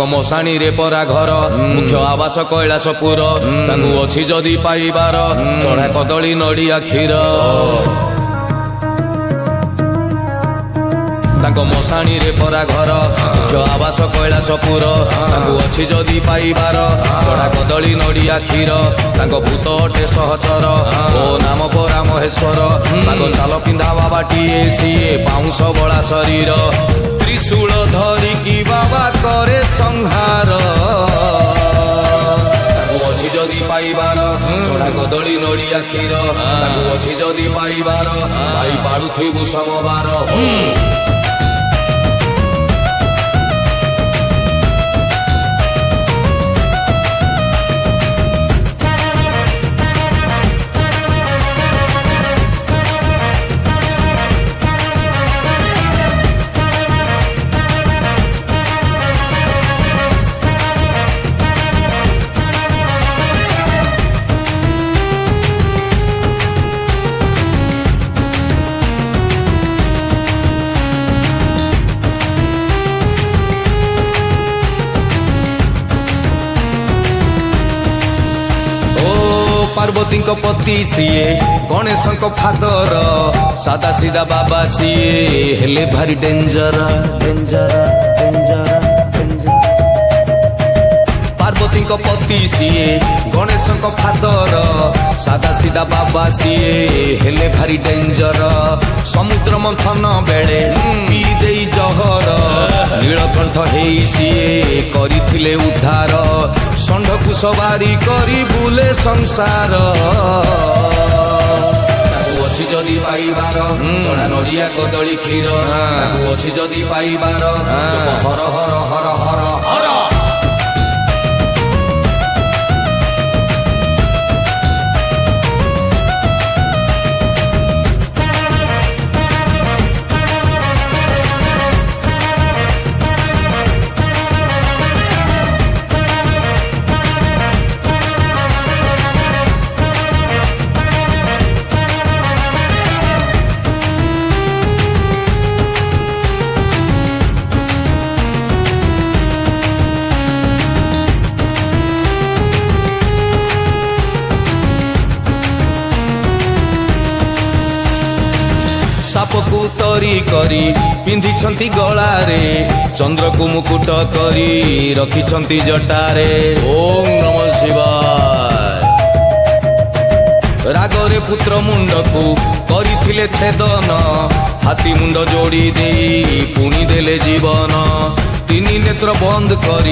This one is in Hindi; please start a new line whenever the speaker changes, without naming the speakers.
मशाणी रे परा घर मुख्य आवास कैलासपुर अच्छी जदि पाइबार चढ़ा कदली नड़िया क्षीर मशाणी रे परा घर मुख्य आवास कैलासपुर अच्छी जदि पाइबार चढ़ा कदली नड़िया क्षीर भूत अटे सहचर ओ नाम परा महेश्वर चाल पिंधा बाबाटीए सीए बाउंश बड़ा शरीर त्रिशूल धरिकी बाबा करे संहार अच्छी जदि पाइबार चढ़ा कदली नड़िया क्षीर अच्छी जदि पाइबार भाई पाड़ुथिबु समबार पार्वती पति सीए गणेश फादर सादा सीधा बाबा सीए हेले भारी डेंजर डेंजर डेंजर पार्वती पति सीए गणेश फादर सादा सीधा बाबा सीए हेले भारी डेंजर समुद्र मंथन बेले पी दे जहर नीलकंठ हेई सीए करिथिले उद्धार षंढकु सवारी करी बुले संसार अच्छी जदि पाइबार चढ़ा नड़िया कदली क्षीर अच्छी जदि पाइबार हर हर हर हर हर साप को तरी करी पिंधि गलारे चंद्र को मुकुट करी रखी जटारे ओम नमः शिवाय रागरे पुत्र मुंड को करिथिले छेदन हाथी मुंड जोड़ी दे पुणी देले जीवन तीन नेत्र बंद करी